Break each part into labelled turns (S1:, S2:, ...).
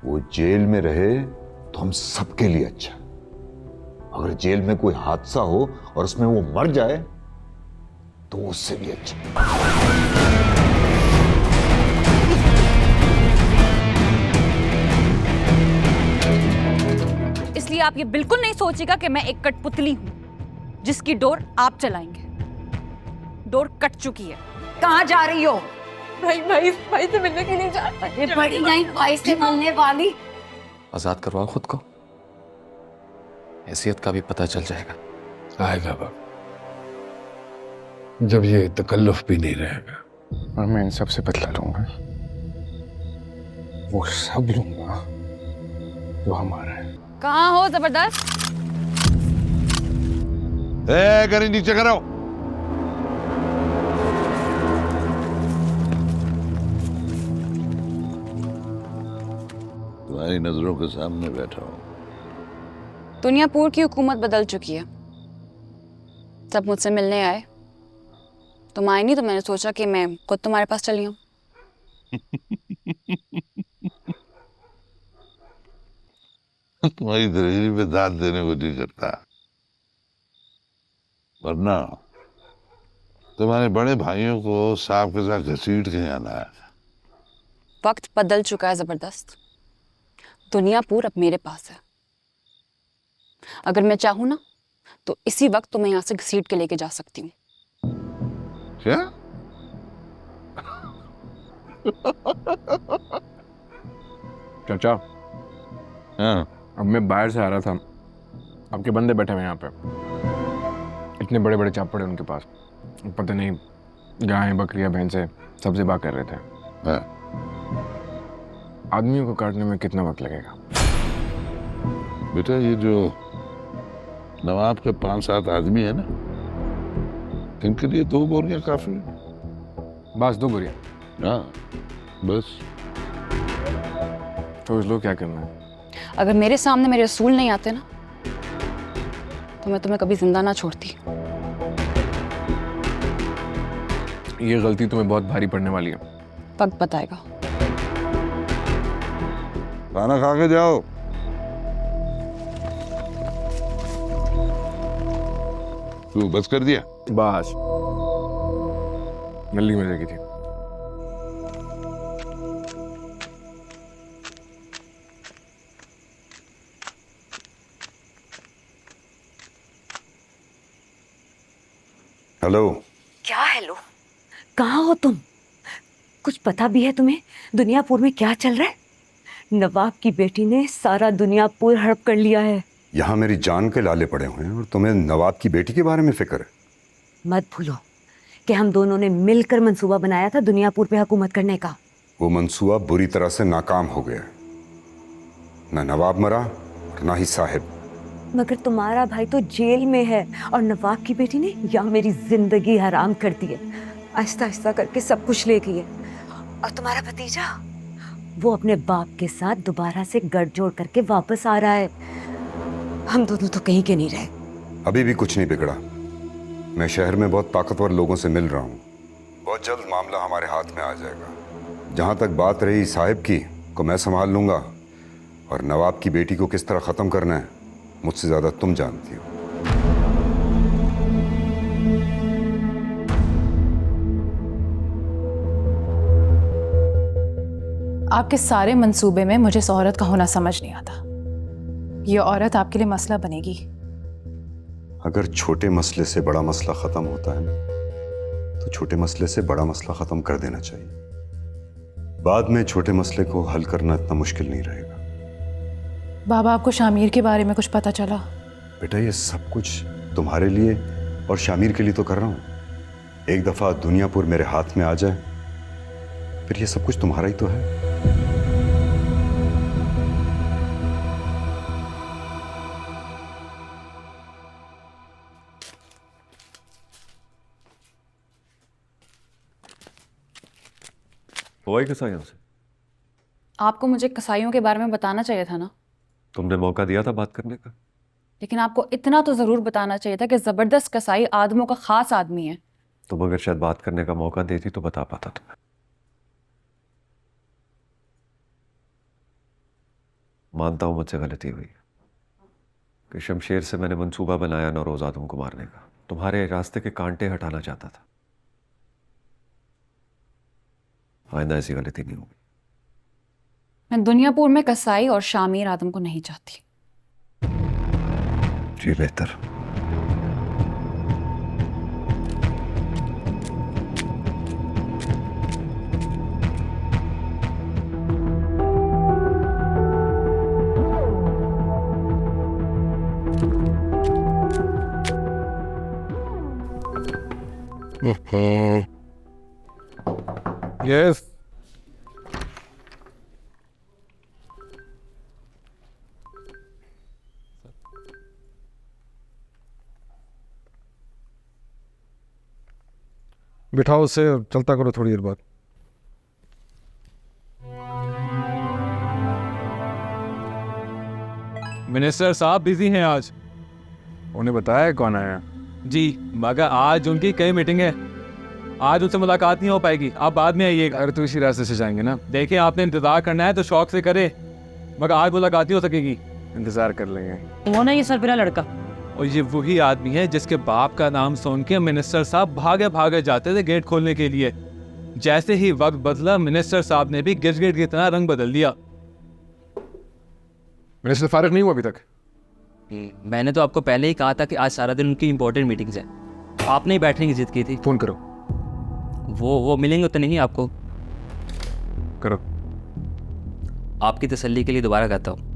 S1: वो जेल में रहे तो हम सबके लिए अच्छा। अगर जेल में कोई हादसा हो और उसमें वो मर जाए तो उससे भी अच्छा।
S2: इसलिए आप ये बिल्कुल नहीं सोचेगा कि मैं एक कठपुतली हूं जिसकी डोर आप चलाएंगे। डोर कट चुकी है।
S3: कहाँ जा रही हो?
S4: भाई से मिलने के लिए जा रही
S3: अरे बड़ी नहीं, भाई से मिलने वाली।
S5: आजाद करवाओ खुद को, हैसियत का भी पता चल जाएगा।
S6: आएगा वक्त जब ये तकल्लुफ भी नहीं रहेगा।
S5: और मैं इन सब से बदला लूंगा, वो सब लूंगा जो हमारा है।
S2: कहाँ हो जबरदस्त?
S1: गाड़ी नीचे कराओ। तुम्हारी नजरों के सामने बैठा हूं।
S2: दुनियापुर की हुकूमत बदल चुकी है। सब मुझसे मिलने आए, तुम आए नहीं तो मैंने सोचा कि मैं खुद तुम्हारे पास चली हूँ।
S1: तुम्हारी दलील पे दाद देने को नहीं करता, वरना तुम्हारे बड़े भाइयों को सांप के साथ घसीट के आना है।
S2: वक्त बदल चुका है जबरदस्त। दुनियापुर अब मेरे पास है। अगर मैं चाहूं ना तो इसी वक्त तुम्हें यहाँ से घसीट के लेके जा सकती हूँ।
S1: क्या?
S5: चाचा,
S1: हाँ,
S5: अब मैं बाहर से आ रहा था, आपके बंदे बैठे हुए यहाँ पे, इतने बड़े बड़े चापड़ हैं उनके पास, पता नहीं गाय बकरियां भैंसे सब ज़िबा कर रहे थे।
S1: हाँ।
S5: आदमियों को काटने में कितना वक्त लगेगा?
S1: बेटा, ये जो नवाब के 5-7 आदमी है ना, इनके लिए 2 बोरियां काफी है।
S5: बस 2 बोरियां?
S1: हाँ, बस।
S5: तो इस लोग क्या करना है?
S2: अगर मेरे सामने मेरे असूल नहीं आते ना तो मैं तुम्हें कभी जिंदा ना छोड़ती।
S5: ये गलती तुम्हें बहुत भारी पड़ने वाली है।
S2: वक्त बताएगा।
S1: खाना खा के जाओ। तू बस कर दिया?
S5: बस नल्ली मजे की थी।
S7: हेलो।
S3: क्या हेलो? कहाँ हो तुम? कुछ पता भी है तुम्हें दुनियापुर में क्या चल रहा है? नवाब की बेटी ने सारा दुनियापुर हड़प कर लिया है।
S7: यहाँ मेरी जान के लाले पड़े हुए हैं और तुम्हें नवाब की बेटी के बारे में फिक्र है?
S3: मत भूलो कि हम दोनों ने मिलकर मंसूबा बनाया था दुनियापुर पे हुकूमत करने का।
S7: वो मंसूबा बुरी तरह से नाकाम हो गया। ना नवाब मरा और ना ही साहिब।
S3: मगर तुम्हारा भाई तो जेल में है और नवाब की बेटी ने यहाँ मेरी जिंदगी हराम कर दी है। आहिस्ता आहिस्ता करके सब कुछ ले गई है। और तुम्हारा भतीजा, वो अपने बाप के साथ दोबारा से गठजोड़ करके वापस आ रहा है। हम दोनों तो कहीं के नहीं रहे।
S7: अभी भी कुछ नहीं बिगड़ा। मैं शहर में बहुत ताकतवर लोगों से मिल रहा हूँ। बहुत जल्द मामला हमारे हाथ में आ जाएगा। जहाँ तक बात रही साहिब की, को मैं संभाल लूंगा। और नवाब की बेटी को किस तरह ख़त्म करना है मुझसे ज़्यादा तुम जानती हो।
S4: आपके सारे मंसूबे में मुझे इस औरत का होना समझ नहीं आता। ये औरत आपके लिए मसला बनेगी।
S7: अगर छोटे मसले से बड़ा मसला ख़त्म होता है ना, तो छोटे मसले से बड़ा मसला ख़त्म कर देना चाहिए। बाद में छोटे मसले को हल करना इतना मुश्किल नहीं रहेगा।
S4: बाबा, आपको शामिर के बारे में कुछ पता चला?
S7: बेटा, ये सब कुछ तुम्हारे लिए और शामिर के लिए तो कर रहा हूँ। एक दफ़ा दुनियापुर मेरे हाथ में आ जाए फिर ये सब कुछ तुम्हारा ही तो है।
S8: हुआ ही कसाईयों से?
S2: आपको मुझे कसाईयों के बारे में बताना चाहिए था ना।
S8: तुमने मौका दिया था बात करने का।
S2: लेकिन आपको इतना तो जरूर बताना चाहिए था कि जबरदस्त कसाई आदमों का खास आदमी है।
S8: तुम अगर शायद बात करने का मौका देती तो बता पाता तुम्हें। मानता हूं मुझसे गलती हुई कि शमशेर से मैंने मंसूबा बनाया नौरोज़ादम को मारने का, तुम्हारे रास्ते के कांटे हटाना चाहता था। आइंदा ऐसी गलती नहीं होगी।
S2: मैं दुनियापुर में कसाई और शामिर आदम को नहीं चाहती।
S8: जी बेहतर।
S5: यस।
S9: बिठाओ उसे, चलता करो थोड़ी देर बाद।
S10: मिनिस्टर साहब बिजी हैं आज।
S5: उन्हें बताया कौन आया?
S10: जी, मगर आज उनकी कई मीटिंग है, आज उनसे मुलाकात नहीं हो पाएगी। आप बाद में आइएगा।
S5: अरे तो इसी रास्ते से जाएंगे ना।
S10: देखिए, आपने इंतजार करना है तो शौक से करे, मगर आज मुलाकात नहीं हो सकेगी।
S5: इंतजार कर लेंगे।
S11: वो ना ये सरफिरा लड़का,
S10: और ये वही आदमी है जिसके बाप का नाम सुन के मिनिस्टर साहब भागे भागे जाते थे गेट खोलने के लिए। जैसे ही वक्त बदला, मिनिस्टर साहब ने भी गिरगिट की तरह रंग बदल दिया।
S5: मिनिस्टर फारिग नहीं हुआ अभी तक?
S11: मैंने तो आपको पहले ही कहा था कि आज सारा दिन उनकी इंपॉर्टेंट मीटिंग्स है। आपने ही बैठने की जिद की थी।
S5: फोन करो।
S11: वो मिलेंगे तो नहीं आपको।
S5: करो।
S11: आपकी तसल्ली के लिए दोबारा कहता हूँ।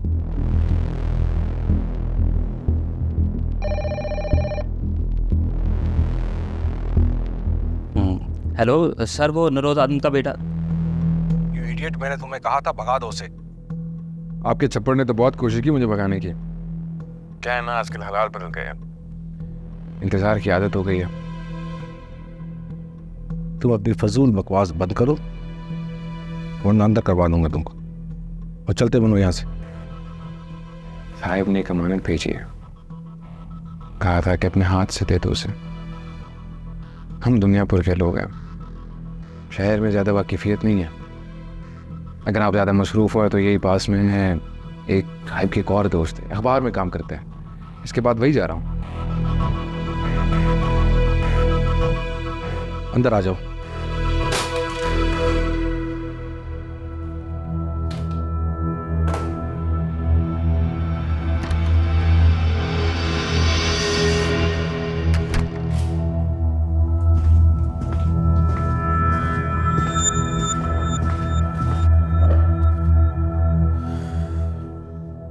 S11: हेलो सर, वो नरोज आदम का बेटा।
S9: यू इडियट, मैंने तुम्हें कहा था भगा दो उसे।
S5: आपके छप्पड़ ने तो बहुत कोशिश की मुझे भगाने की। क्या है ना, आजकल हालात बदल गए हैं, इंतजार की आदत हो गई है।
S9: तुम अपनी फजूल बकवास बंद करो वरना अंदर करवा दूंगा तुमको, और चलते बनो यहाँ से।
S5: साहिब ने एक अमानत भेजी है, कहा था कि अपने हाथ से दे दो उसे। हम दुनियापुर के लोग हैं, शहर में ज़्यादा वाकिफियत नहीं है। अगर आप ज़्यादा मसरूफ़ हो तो यही पास में है एक साहिब के एक और दोस्त है, अखबार में काम करते हैं। इसके बाद वही जा रहा हूँ।
S9: अंदर आ जाओ।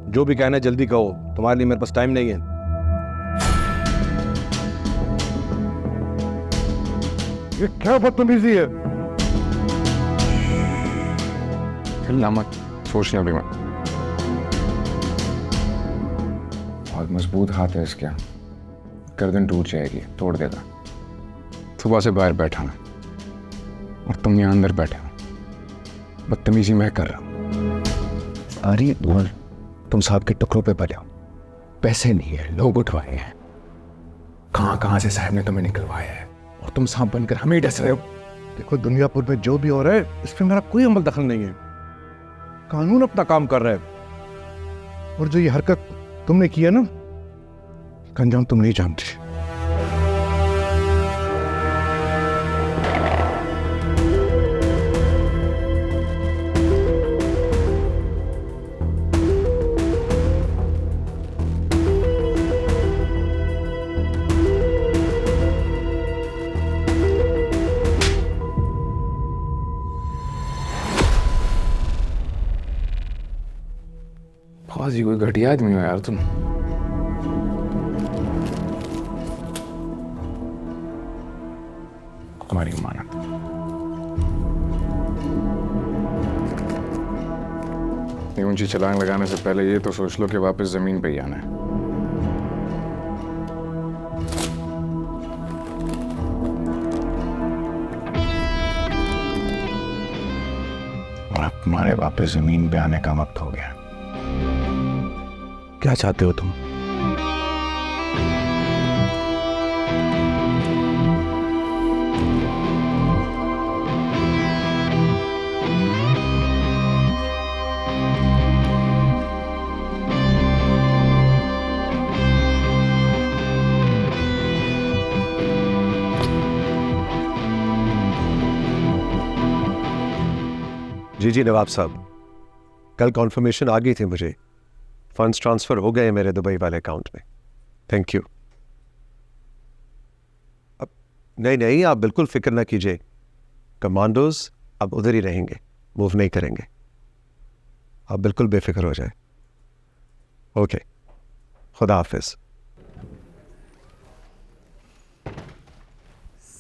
S9: जो भी कहना है जल्दी कहो, तुम्हारे लिए मेरे पास टाइम नहीं है। ये क्या बदतमीजी है?
S5: हिलना मत, सोचने भी मत। बहुत मजबूत हाथ है इसके, गर्दन टूट जाएगी, तोड़ देगा। सुबह से बाहर बैठा हूं और तुम यहाँ अंदर बैठे हो, बदतमीजी मैं कर रहा हूं।
S9: अरे दुआर, तुम साहब के टुकड़ों पे पड़े हो। पैसे नहीं है, लोग उठवाए हैं।
S5: कहां से साहब ने तुम्हें निकलवाया है और तुम सांप बनकर हमें ही डस रहे हो।
S9: देखो, दुनियापुर में जो भी हो रहा है इस पे मेरा कोई अमल दखल नहीं है। कानून अपना काम कर रहा है, और जो ये हरकत तुमने की है ना, इसका अंजाम तुम नहीं जानते।
S5: फौजी कोई घटिया आदमी हो यार तुम। तुम्हारी अमानत। ये ऊंची छलांग लगाने से पहले ये तो सोच लो कि वापस जमीन पे ही आना है।
S9: और अब तुम्हारे वापस जमीन पे आने का वक्त हो गया। क्या चाहते हो तुम?
S12: जी नवाब साहब, कल कॉन्फर्मेशन आ गई थी मुझे, फंड्स ट्रांसफर हो गए मेरे दुबई वाले अकाउंट में। Thank you. अब नहीं, आप बिल्कुल फिक्र ना कीजिए, कमांडोज अब उधर ही रहेंगे, मूव नहीं करेंगे। आप बिल्कुल बेफिक्र हो जाए। ओके, खुदा हाफिज।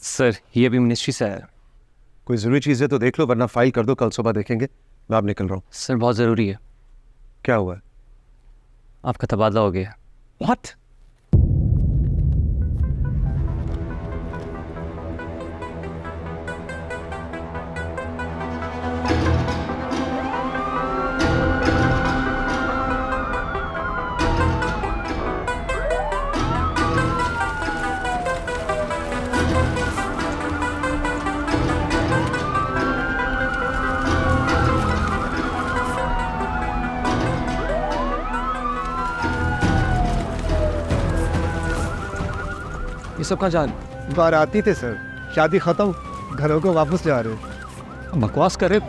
S11: सर ये अभी मिनिस्ट्री से आया।
S12: कोई ज़रूरी चीज़ है तो देख लो, वरना फाइल कर दो, कल सुबह देखेंगे। मैं अब निकल रहा हूँ।
S11: सर बहुत ज़रूरी है।
S12: क्या हुआ है?
S11: आपका तबादला हो गया।
S12: What?
S11: ये सब कहाँ जा रहे?
S9: बाराती थे सर, शादी खत्म, घरों को वापस जा रहे।
S11: बकवास कर रहे।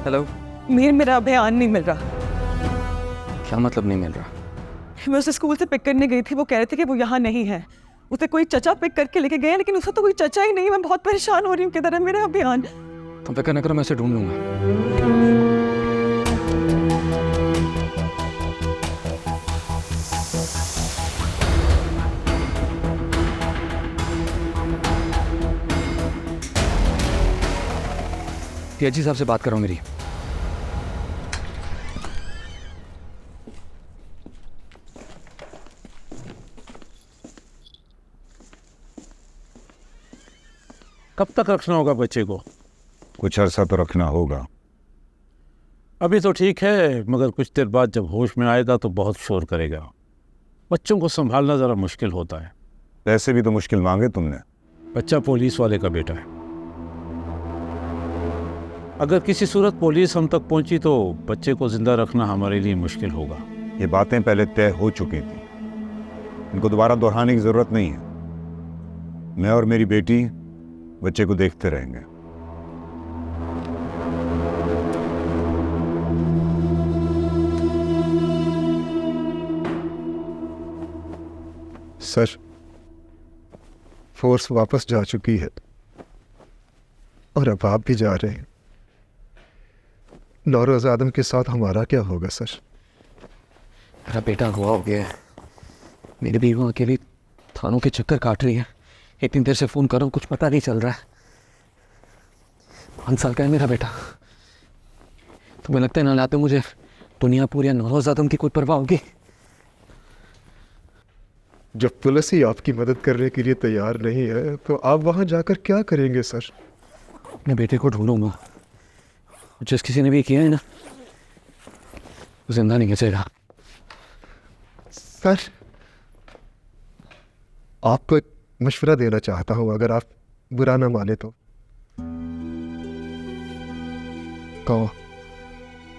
S11: हेलो।
S13: मेरा अभियान नहीं मिल रहा।
S11: क्या मतलब नहीं मिल रहा?
S13: मैं उसे स्कूल से पिक करने गई थी, वो कह रहे थे कि वो यहाँ नहीं है। उसे कोई चचा पिक करके लेके गए, लेकिन उसका तो कोई चचा ही नहीं। मैं बहुत परेशान हो रही हूँ, किधर है मेरा अभियान?
S11: तुम फिक्र न करो, मैं उसे ढूंढ लूंगा। टीएचजी साहब से बात करो मेरी।
S6: कब तक रखना होगा बच्चे को?
S1: कुछ अरसा तो रखना होगा।
S6: अभी तो ठीक है, मगर कुछ देर बाद जब होश में आएगा तो बहुत शोर करेगा। बच्चों को संभालना ज़रा मुश्किल होता है।
S1: पैसे भी तो मुश्किल मांगे तुमने।
S6: बच्चा पुलिस वाले का बेटा है। अगर किसी सूरत पुलिस हम तक पहुंची तो बच्चे को जिंदा रखना हमारे लिए मुश्किल होगा।
S1: ये बातें पहले तय हो चुकी थी, इनको दोबारा दोहराने की ज़रूरत नहीं है। मैं और मेरी बेटी बच्चे को देखते रहेंगे।
S9: सर, फोर्स वापस जा चुकी है और अब आप भी जा रहे हैं। नौरोज आदम के साथ हमारा क्या होगा सर?
S11: मेरा बेटा हुआ हो गया है। मेरी बीवी अकेली थानों के चक्कर काट रही है। इतनी देर से फ़ोन कर रहा हूँ, कुछ पता नहीं चल रहा है। 5 साल का है मेरा बेटा। तुम्हें लगता है ना लाते मुझे दुनियापुर या नौरोज आदम की कोई परवाह होगी?
S9: जब पुलिस ही आपकी मदद करने के लिए तैयार नहीं है तो आप वहां जाकर क्या करेंगे सर?
S11: अपने बेटे को ढूंढूंगा। जिस किसी ने भी किया है ना, वो जिंदा नहीं बचेगा।
S9: सर, आपको एक मशवरा देना चाहता हूं, अगर आप बुरा ना माने तो। कहो,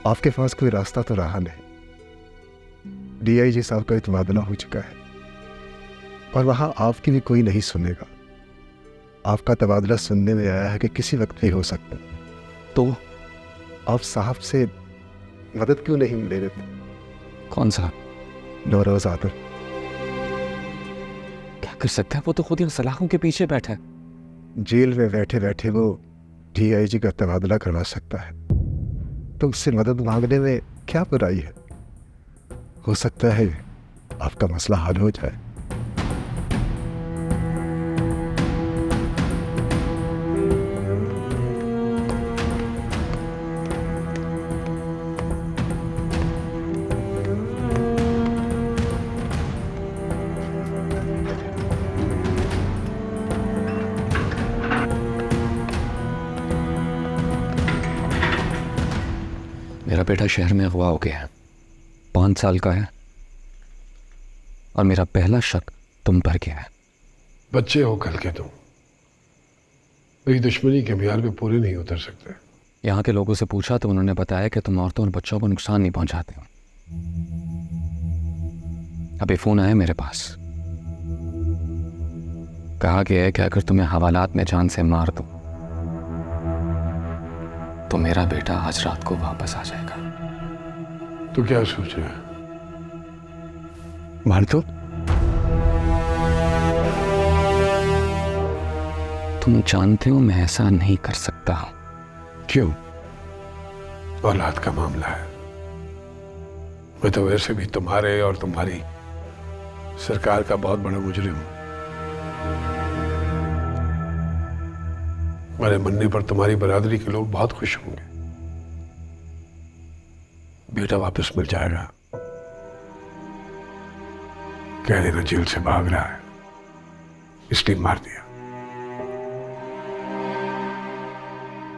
S9: आपके पास कोई रास्ता तो रहा नहीं। डीआईजी साहब का तबादला हो चुका है और वहां आपकी भी कोई नहीं सुनेगा। आपका तबादला सुनने में आया है कि किसी वक्त भी हो सकता है।
S11: तो
S9: आप साहब से मदद क्यों नहीं ले लेते?
S11: कौन सा?
S9: नौरोज आदम।
S11: क्या कर सकता है? वो तो खुद ही सलाखों के पीछे बैठा है।
S9: जेल में बैठे बैठे वो डीआईजी का तबादला करवा सकता है, तो उससे मदद मांगने में क्या बुराई है? हो सकता है आपका मसला हल हो जाए।
S11: मेरा बेटा शहर में अगवा हो गया है, 5 साल का है, और मेरा पहला शक तुम पर क्या है।
S6: बच्चे हो कल के तुम, मेरी दुश्मनी के म्यार में पूरे नहीं उतर सकते।
S11: यहाँ के लोगों से पूछा तो उन्होंने बताया कि तुम औरतों और बच्चों को नुकसान नहीं पहुंचाते हो। अभी फोन आया मेरे पास, कहा गया है कि अगर तुम्हें हवालात में जान से मार दूं तो मेरा बेटा आज रात को वापस आ जाएगा।
S9: तो क्या सोच रहा है? मार दो?
S11: तुम जानते हो मैं ऐसा नहीं कर सकता हूं।
S9: क्यों? औलाद का मामला है। मैं तो वैसे भी तुम्हारे और तुम्हारी सरकार का बहुत बड़ा मुजरिम हूं। मेरे मरने पर तुम्हारी बरादरी के लोग बहुत खुश होंगे। बेटा वापस मिल जाएगा। कह देना जेल से भाग रहा है, इसलिए मार दिया।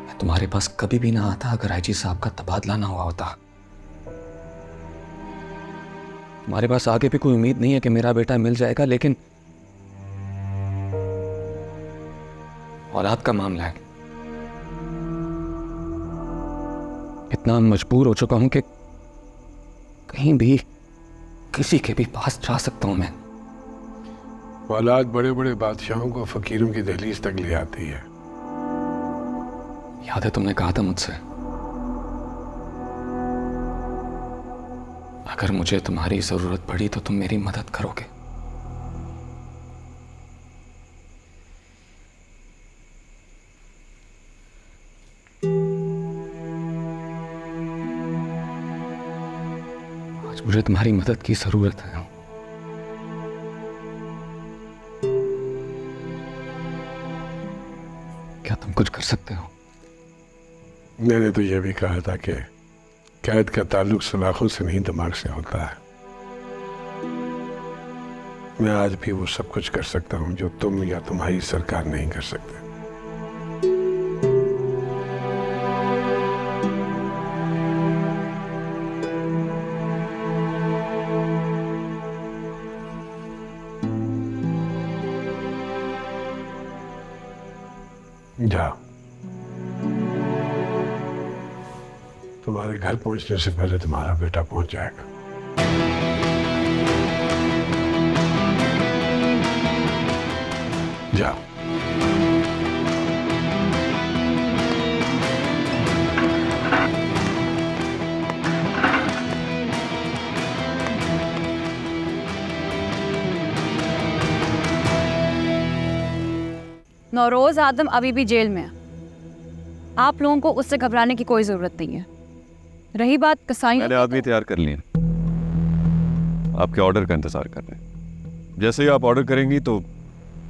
S11: मैं तुम्हारे पास कभी भी ना आता अगर आईजी साहब का तबादला ना हुआ होता। तुम्हारे पास आगे भी कोई उम्मीद नहीं है कि मेरा बेटा मिल जाएगा, लेकिन औलाद का मामला है। इतना मजबूर हो चुका हूं कि कहीं भी किसी के भी पास जा सकता हूं मैं।
S9: औलाद बड़े बड़े बादशाहों को फकीरों की दहलीज तक ले आती है।
S11: याद है तुमने कहा था मुझसे, अगर मुझे तुम्हारी जरूरत पड़ी तो तुम मेरी मदद करोगे। आज मुझे तुम्हारी मदद की जरूरत है। क्या तुम कुछ कर सकते हो?
S9: मैंने तो यह भी कहा था कि कैद का ताल्लुक सलाखों से नहीं, दिमाग से होता है। मैं आज भी वो सब कुछ कर सकता हूं जो तुम या तुम्हारी सरकार नहीं कर सकते। जाओ, तुम्हारे घर पहुंचने से पहले तुम्हारा बेटा पहुंच जाएगा। जाओ।
S2: नौरोज आदम अभी भी जेल में है। आप लोगों को उससे घबराने की कोई जरूरत नहीं है। रही बात कसाई,
S8: मैंने आदमी तैयार कर लिए, आपके ऑर्डर का इंतजार कर रहे हैं। जैसे ही आप ऑर्डर करेंगी तो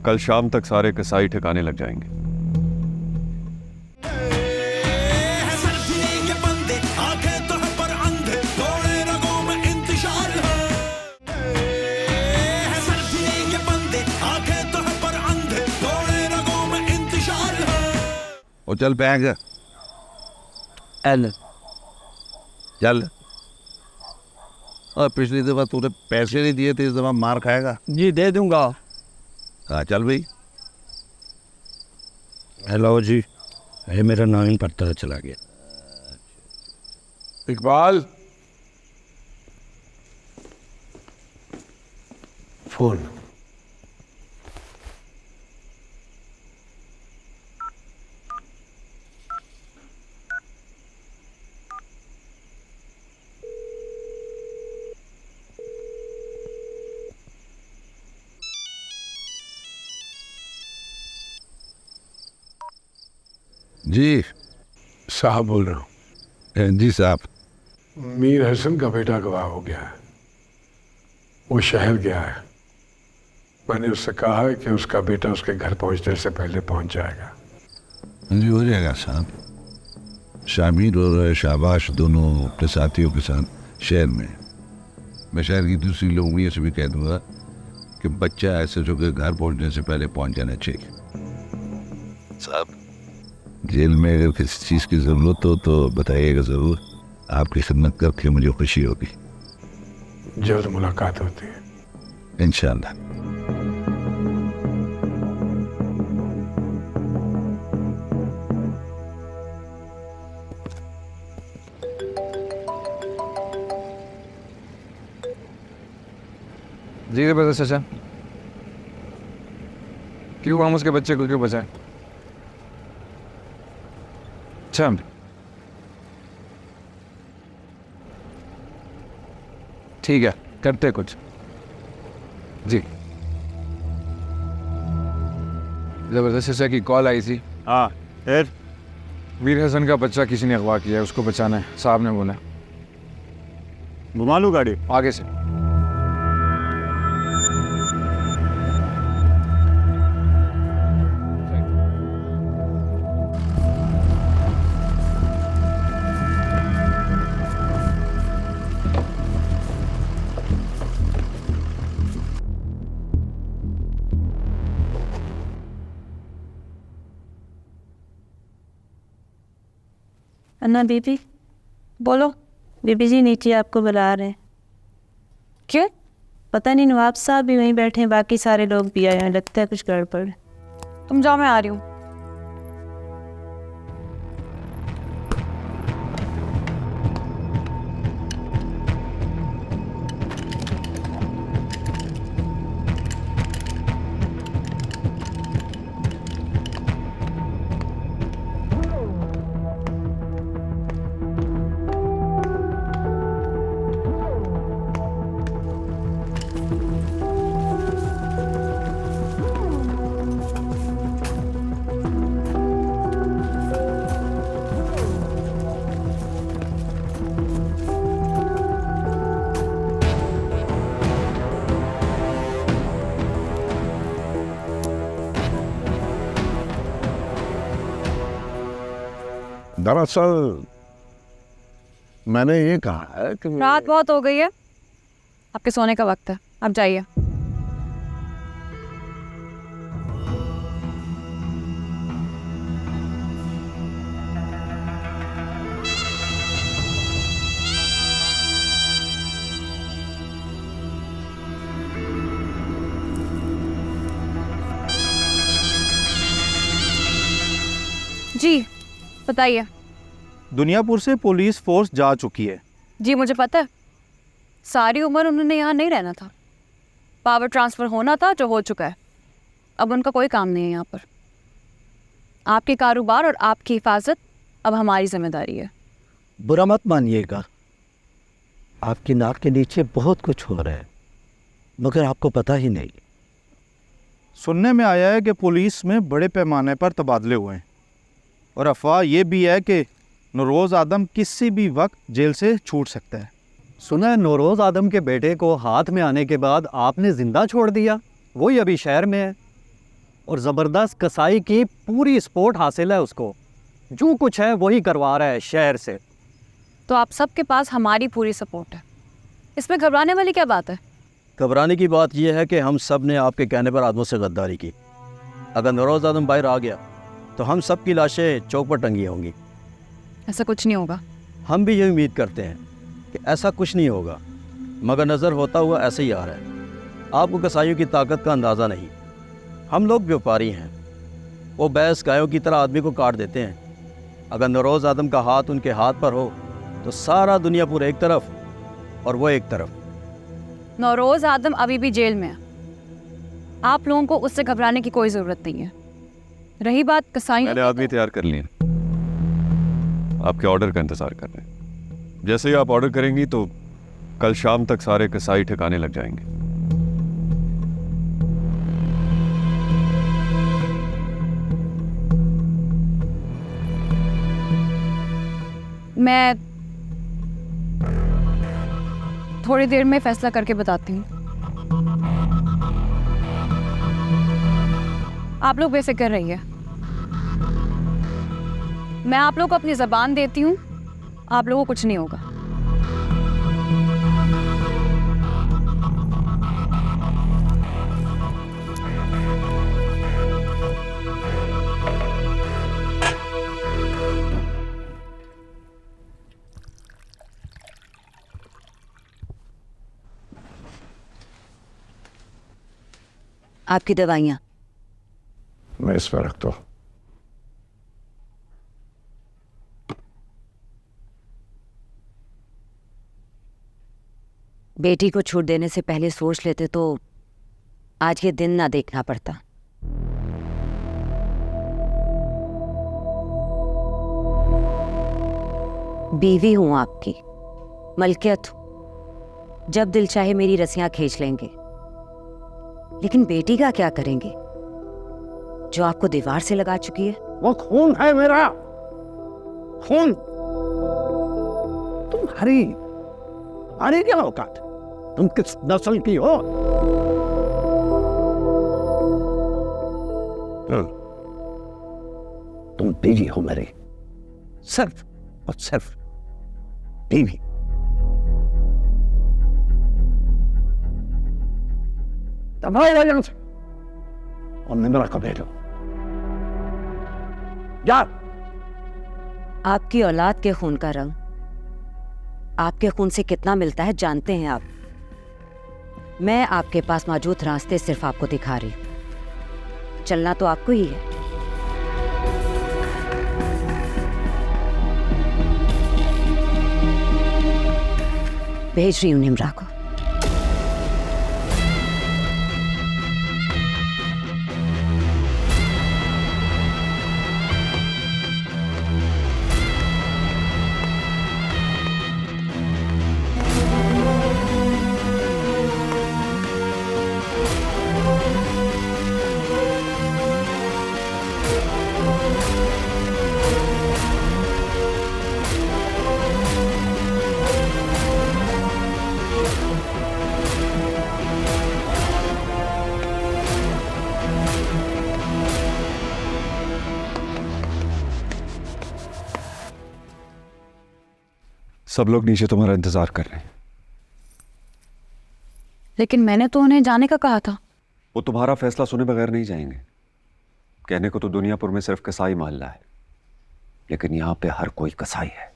S8: कल शाम तक सारे कसाई ठिकाने लग जाएंगे।
S1: और चल बैग चल। और पिछली दफा तूने पैसे नहीं दिए थे, इस दफा मार खाएगा।
S14: जी दे दूंगा।
S1: हाँ चल भाई।
S14: हेलो जी, ये मेरा नाम पता चला गया।
S9: इकबाल, फोन।
S1: जी
S9: साहब बोल रहा हूँ।
S1: जी साहब।
S9: मीर हसन का बेटा गवाह हो गया है। वो शहर गया है। मैंने उससे कहा है कि उसका बेटा उसके घर पहुंचने से पहले पहुंच जाएगा।
S1: जी हो जाएगा साहब। शामिर और शाबाश दोनों अपने साथियों के साथ शहर में। मैं शहर की दूसरी लोगों से भी कह दूंगा कि बच्चा ऐसे जो के घर पहुंचने से पहले पहुंच जाना चाहिए। साहब, जेल में अगर किसी चीज़ की ज़रूरत हो तो बताइएगा ज़रूर। आपकी खिदमत करके मुझे खुशी होगी।
S9: जल्द मुलाकात होती है
S1: इंशाअल्लाह।
S5: जी जबरदस्त चाचा, क्यों हम उसके बच्चे को क्यों बचाएं? अच्छा ठीक है, करते कुछ। जी जबरदस्त चाचा की कॉल आई थी।
S6: हाँ फिर?
S5: वीर हसन का बच्चा किसी ने अगवा किया है, उसको बचाना है, साहब ने बोला।
S6: घुमा लूँ गाड़ी?
S5: आगे से।
S15: अन्ना बीबी, बोलो। बीबी जी नीचे आपको बुला रहे हैं।
S2: क्यों?
S15: पता नहीं, नवाब साहब भी वहीं बैठे हैं, बाकी सारे लोग भी आए हैं, लगता है कुछ गड़बड़।
S2: तुम जाओ, मैं आ रही हूँ।
S1: दरअसल मैंने ये कहा है कि
S2: रात बहुत हो गई है, आपके सोने का वक्त है, आप जाइए। जी बताइए।
S6: दुनियापुर से पुलिस फोर्स जा चुकी है।
S2: जी मुझे पता है, सारी उम्र उन्होंने यहाँ नहीं रहना था, पावर ट्रांसफ़र होना था जो हो चुका है, अब उनका कोई काम नहीं है यहाँ पर। आपके कारोबार और आपकी हिफाजत अब हमारी जिम्मेदारी है।
S14: बुरा मत मानिएगा, आपकी नाक के नीचे बहुत कुछ हो रहा है मगर आपको पता ही नहीं।
S6: सुनने में आया है कि पुलिस में बड़े पैमाने पर तबादले हुए हैं और अफवाह ये भी है कि नौरोज़ आदम किसी भी वक्त जेल से छूट सकता है।
S16: सुना है नौरोज़ आदम के बेटे को हाथ में आने के बाद आपने ज़िंदा छोड़ दिया, वही अभी शहर में है और ज़बरदस्त कसाई की पूरी सपोर्ट हासिल है उसको, जो कुछ है वही करवा रहा है शहर से।
S2: तो आप सबके पास हमारी पूरी सपोर्ट है, इसमें घबराने वाली क्या बात है?
S16: घबराने की बात यह है कि हम सब ने आपके कहने पर आदमों से गद्दारी की। अगर नौरोज़ आदम बाहर आ गया तो हम सब की लाशें चौक पर टंगी होंगी।
S2: ऐसा कुछ नहीं होगा।
S16: हम भी ये उम्मीद करते हैं कि ऐसा कुछ नहीं होगा, मगर नज़र होता हुआ ऐसे ही आ रहा है। आपको कसाईयों की ताकत का अंदाज़ा नहीं। हम लोग व्यापारी हैं, वो बैस गायों की तरह आदमी को काट देते हैं। अगर नौरोज़ आदम का हाथ उनके हाथ पर हो तो सारा दुनियापुर एक तरफ और वो एक तरफ।
S2: नौरोज़ आदम अभी भी जेल में है, आप लोगों को उससे घबराने की कोई ज़रूरत नहीं है। रही बात कसाईयों,
S8: मैंने आदमी तैयार कर लिए, आपके ऑर्डर का इंतज़ार कर रहे हैं। जैसे ही आप ऑर्डर करेंगी तो कल शाम तक सारे कसाई ठिकाने लग जाएंगे।
S2: मैं थोड़ी देर में फैसला करके बताती हूँ। आप लोग बेफिक्र रहिए, मैं आप लोग को अपनी ज़बान देती हूँ, आप लोगों को कुछ नहीं होगा।
S3: आपकी दवाइयाँ
S1: मैं इस पर रखता हूँ।
S3: बेटी को छूट देने से पहले सोच लेते तो आज ये दिन ना देखना पड़ता। बीवी हूं आपकी, मलकियत हूं। जब दिल चाहे मेरी रस्सियां खींच लेंगे, लेकिन बेटी का क्या करेंगे जो आपको दीवार से लगा चुकी है?
S9: वो खून है मेरा, खून। तुम्हारी क्या औकात? तुम किस नस्ल की हो? तुम बीवी हो मेरी, सिर्फ और सिर्फ बीवी। तुम्हारे वजह से और निमरा का बेटो जा।
S3: आपकी औलाद के खून का रंग आपके खून से कितना मिलता है जानते हैं आप? मैं आपके पास मौजूद रास्ते सिर्फ आपको दिखा रही हूं। चलना तो आपको ही है। भेज रही हूं निमरा को।
S8: सब लोग नीचे तुम्हारा इंतजार कर रहे हैं।
S2: लेकिन मैंने तो उन्हें जाने का कहा था।
S8: वो तुम्हारा फैसला सुने बगैर नहीं जाएंगे। कहने को तो दुनियापुर में सिर्फ कसाई मोहल्ला है, लेकिन यहां पे हर कोई कसाई है।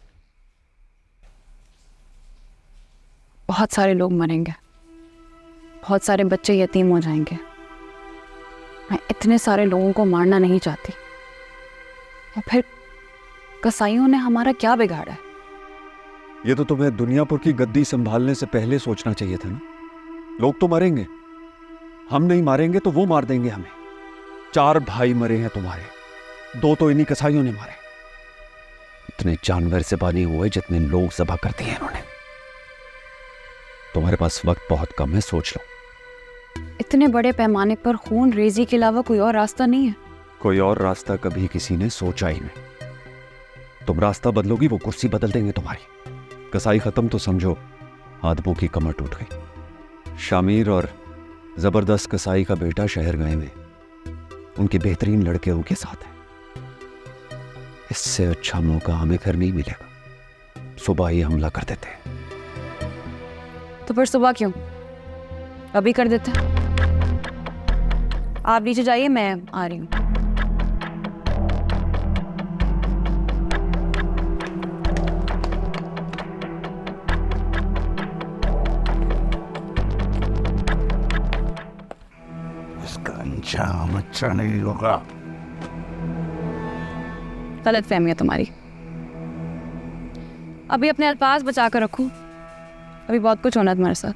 S2: बहुत सारे लोग मरेंगे, बहुत सारे बच्चे यतीम हो जाएंगे। मैं इतने सारे लोगों को मारना नहीं चाहती। या फिर कसाईयों ने हमारा क्या बिगाड़ा है?
S8: ये तो तुम्हें दुनियापुर की गद्दी संभालने से पहले सोचना चाहिए था ना। लोग तो मरेंगे, हम नहीं मारेंगे तो वो मार देंगे हमें। 4 भाई मरे हैं तुम्हारे, 2 तो इन्हीं कसाईयों ने मारे। इतने जानवर से बानी हुए जितने लोग ज़बह कर दिए इन्होंने। तुम्हारे पास वक्त बहुत कम है, सोच लो।
S2: इतने बड़े पैमाने पर खून रेजी के अलावा कोई और रास्ता नहीं है।
S8: कोई और रास्ता कभी किसी ने सोचा ही नहीं। तुम रास्ता बदलोगी, वो कुर्सी बदल देंगे तुम्हारी। कसाई खत्म तो समझो आदमों की कमर टूट गई। शामिर और जबरदस्त कसाई का बेटा शहर गए में उनके बेहतरीन लड़के उनके साथ है। इससे अच्छा मौका हमें घर नहीं मिलेगा। सुबह ही हमला कर देते हैं।
S2: तो फिर सुबह क्यों? अभी कर देते। आप नीचे जाइए, मैं आ रही हूँ।
S9: अंजाम अच्छा नहीं होगा।
S2: गलत फहमी है तुम्हारी। अभी अपने अल्फाज बचा कर रखो, अभी बहुत कुछ होना तुम्हारे साथ।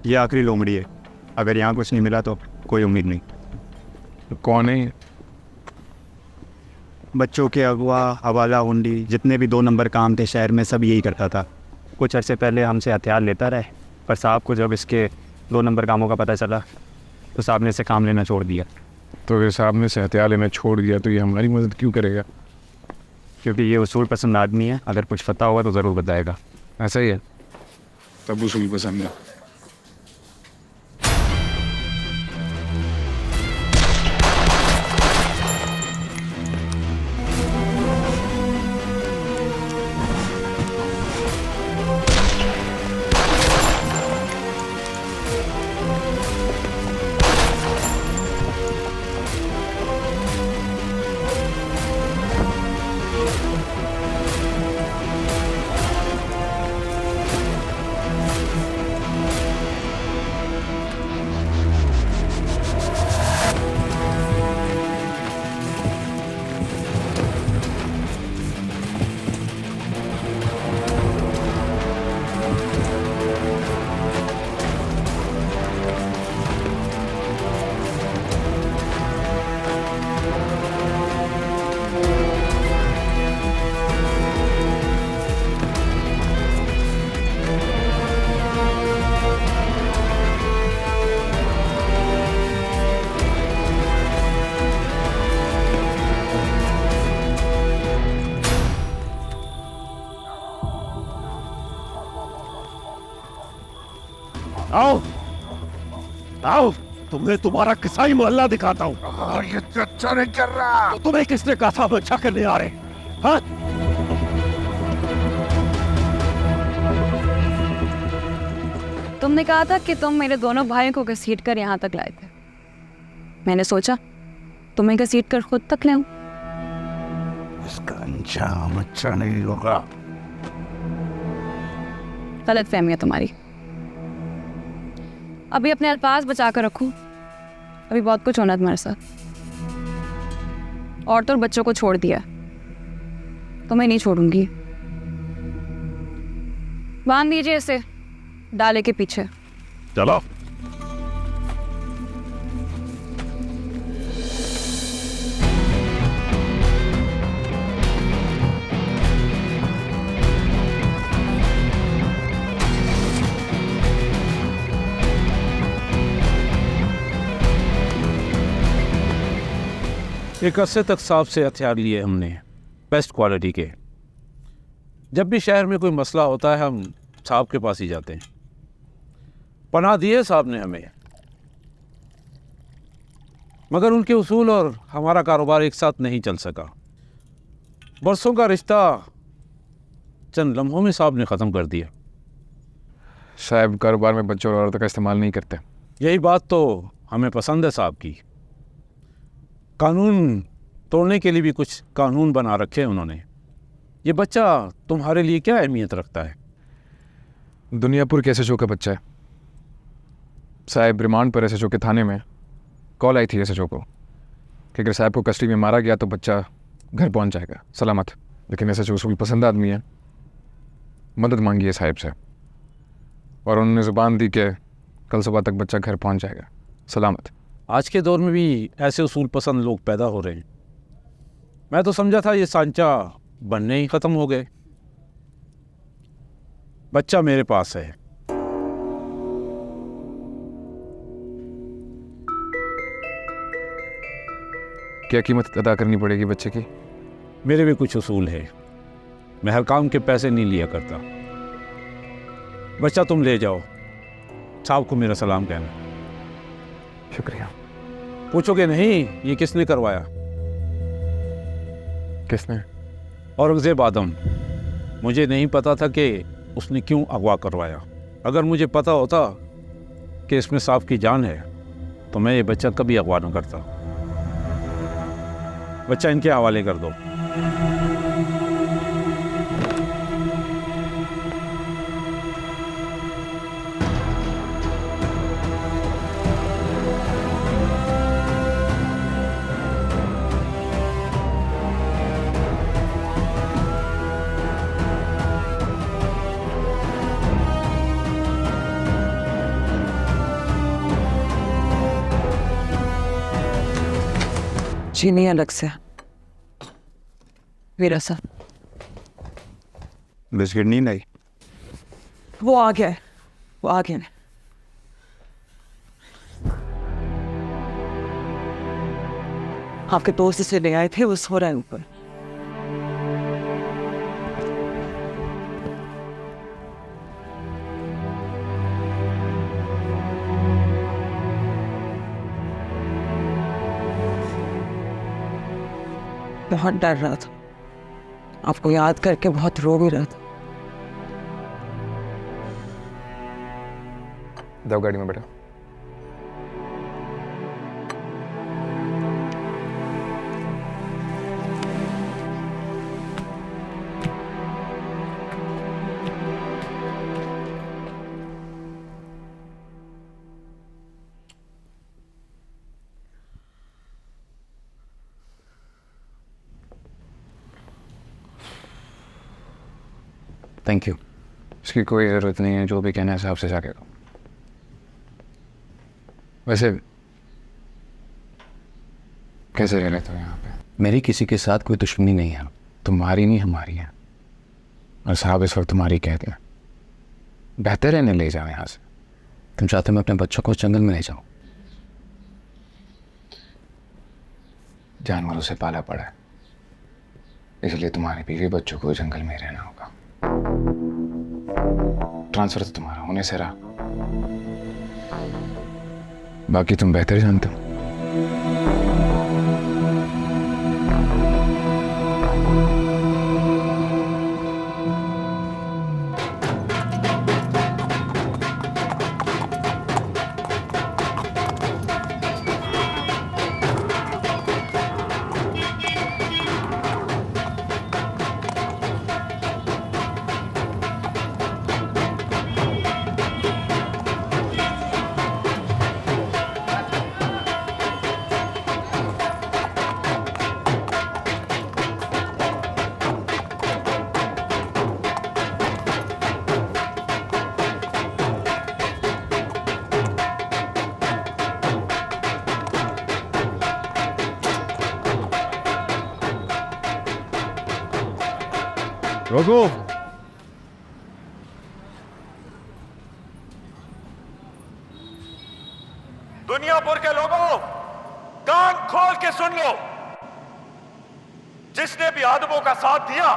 S6: ये आखिरी लोमड़ी है। अगर यहाँ कुछ नहीं मिला तो कोई उम्मीद नहीं।
S12: तो कौन है?
S6: बच्चों के अगवा, हवाला हुंडी, जितने भी 2 नंबर काम थे शहर में, सब यही करता था। कुछ अरसे पहले हमसे हथियार लेता रहे, पर साहब को जब इसके 2 नंबर कामों का पता चला तो साहब ने इसे काम लेना छोड़ दिया।
S12: तो अगर साहब ने से हथियार लेना छोड़ दिया तो ये हमारी मदद क्यों करेगा?
S6: क्योंकि ये उसूल पसंद आदमी है। अगर कुछ पता होगा तो ज़रूर बताएगा।
S12: ऐसा ही है, तब उसूल पसंद है। आओ आओ, तुम्हें तुम्हारा किसाई मोहल्ला दिखाता हूँ।
S1: ये अच्छा नहीं कर रहा।
S12: तो तुम्हें किसने कहा था हम अच्छा करने आ रहे हैं? हाँ?
S2: तुमने कहा था कि तुम मेरे दोनों भाइयों को घसीट कर यहाँ तक लाए थे। मैंने सोचा तुम्हें घसीट कर खुद तक ले आऊं।
S1: इसका अंजाम अच्छा नहीं होगा।
S2: गलत फहमी है तुम्हारी। अभी अपने अल्फाज बचा कर रखो, अभी बहुत कुछ होना तुम्हारे साथ। औरतों और बच्चों को छोड़ दिया, तुम्हें नहीं छोड़ूंगी। बांध दीजिए इसे डाले के पीछे।
S12: चलो।
S10: एक अरसे तक साहब से हथियार लिए हमने, बेस्ट क्वालिटी के। जब भी शहर में कोई मसला होता है हम साहब के पास ही जाते हैं। पनाह दिए साहब ने हमें, मगर उनके उसूल और हमारा कारोबार एक साथ नहीं चल सका। बरसों का रिश्ता चंद लम्हों में साहब ने ख़त्म कर दिया।
S5: साहब कारोबार में बच्चों और औरतों का इस्तेमाल नहीं करते।
S10: यही बात तो हमें पसंद है साहब की। कानून तोड़ने के लिए भी कुछ कानून बना रखे हैं उन्होंने। ये बच्चा तुम्हारे लिए क्या अहमियत रखता है?
S5: दुनियापुर के एसएचओ का बच्चा है साहब। रिमांड पर एसएचओ के थाने में कॉल आई थी एसएचओ को कि अगर साहब को कस्टडी में मारा गया तो बच्चा घर पहुंच जाएगा सलामत। लेकिन एसएचओ उसूल पसंद आदमी है, मदद मांगी है साहब से और उन्होंने ज़ुबान दी कि कल सुबह तक बच्चा घर पहुंच जाएगा सलामत।
S10: आज के दौर में भी ऐसे उसूल पसंद लोग पैदा हो रहे हैं। मैं तो समझा था ये सांचा बनने ही ख़त्म हो गए। बच्चा मेरे पास है।
S5: क्या कीमत अदा करनी पड़ेगी बच्चे की?
S10: मेरे भी कुछ उसूल है, मैं हर काम के पैसे नहीं लिया करता। बच्चा तुम ले जाओ, साहब को मेरा सलाम कहना।
S5: शुक्रिया।
S10: पूछोगे नहीं ये किसने करवाया?
S5: किसने?
S10: औरंगजेब आदम। मुझे नहीं पता था कि उसने क्यों अगवा करवाया। अगर मुझे पता होता कि इसमें साहब की जान है तो मैं ये बच्चा कभी अगवा न करता। बच्चा इनके हवाले कर दो।
S13: चीनी अलग से, मेरा सा।
S6: बिस्किट नहीं लाई?
S13: वो आ गया है, वो आ गया है। आपके दोस्त से ले आए थे, वो सो रहा है ऊपर। बहुत डर रहा था, आपको याद करके बहुत रो भी रहा था।
S5: जाओ गाड़ी में बैठो।
S11: Thank you.
S5: इसकी कोई ज़रूरत नहीं है, जो भी कहना है साहब से जाके कहो। वैसे कैसे रह रहे हो यहाँ पे?
S11: मेरी किसी के साथ कोई दुश्मनी नहीं है।
S5: तुम्हारी नहीं हमारी है, और साहब इस वक्त तुम्हारी कहते हैं। बेहतर है नहीं ले जाओ यहाँ से।
S11: तुम चाहते हो मैं अपने बच्चों को उस जंगल में ले जाऊँ?
S5: जानवरों से पाला पड़ा है, इसलिए तुम्हारे बीवी बच्चों को जंगल में रहना होगा। ट्रांसफर तो तुम्हारा होने से रहा। बाकी तुम बेहतर जानते हो।
S9: रोको।
S17: दुनियापुर के लोगों, कान खोल के सुन लो। जिसने भी आदमों का साथ दिया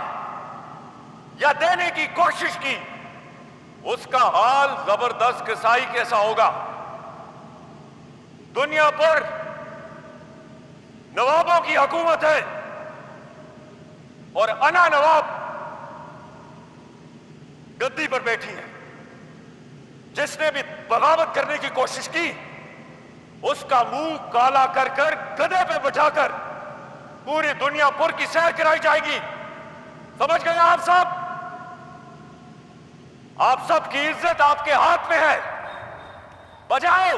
S17: या देने की कोशिश की, उसका हाल जबरदस्त कसाई कैसा होगा। दुनियापुर नवाबों की हुकूमत है और अना नवाब गद्दी पर बैठी है। जिसने भी बगावत करने की कोशिश की, उसका मुंह काला कर कर गधे पे बैठाकर पूरी दुनियापुर की सैर कराई जाएगी। समझ गए आप सब? आप सब की इज्जत आपके हाथ में है। बजाओ।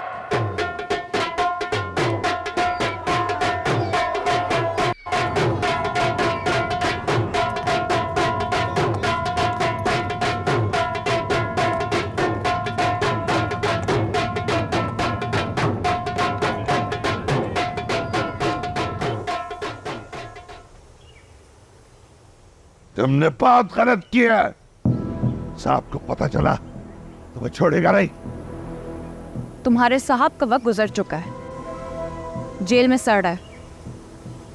S1: तुमने बहुत गलत किया। साहब को पता चला तो वो छोड़ेगा नहीं।
S2: तुम्हारे साहब का वक्त गुजर चुका है, जेल में सड़ रहा है।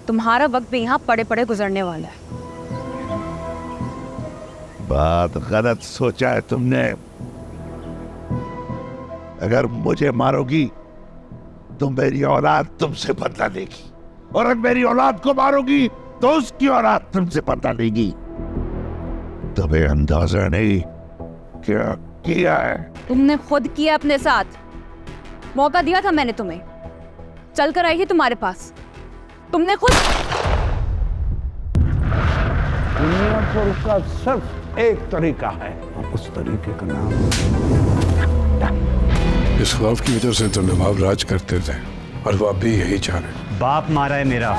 S2: तुम्हारा वक्त भी यहाँ पड़े पड़े गुजरने वाला है।
S1: बात गलत सोचा है तुमने। अगर मुझे मारोगी तो मेरी औलाद तुमसे बदला लेगी, और अगर मेरी औलाद को मारोगी तो उसकी औलाद तुमसे बदला लेगी। तुम्हें अंदाजा नहीं क्या किया है।
S2: तुमने खुद किया अपने साथ। मौका दिया था मैंने तुम्हें, चलकर आई थी तुम्हारे पास। तुमने खुद।
S1: दुनियापुर का सिर्फ एक तरीका है, उस तरीके का नाम।
S18: इस खौफ की वजह से तो नवाब राज करते थे और वो अब भी यही चाह रहे।
S6: बाप मारा है मेरा,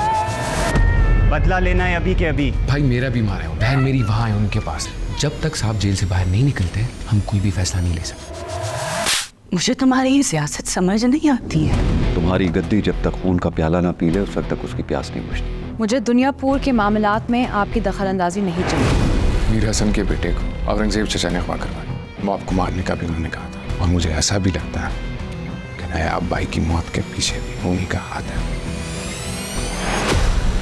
S6: बदला लेना है अभी के अभी।
S11: भाई मेरा भी मारा है, बहन मेरी वहाँ है उनके पास। जब तक साहब जेल से बाहर नहीं निकलते हम कोई भी फैसला नहीं ले सकते।
S3: मुझे तुम्हारी ये सियासत समझ नहीं आती है।
S8: तुम्हारी गद्दी जब तक खून का प्याला ना पी ले उस वक्त तक उसकी प्यास नहीं बुझती।
S2: मुझे दुनियापुर के मामलात में आपकी दखलंदाजी नहीं चाहिए।
S5: मीर हसन के बेटे को औरंगजेब चचा ने अगवा करवाया। मौत को मारने का भी उन्होंने कहा था, और मुझे ऐसा भी लगता है कि नायाब भाई की मौत के पीछे भी उन्हीं का हाथ है।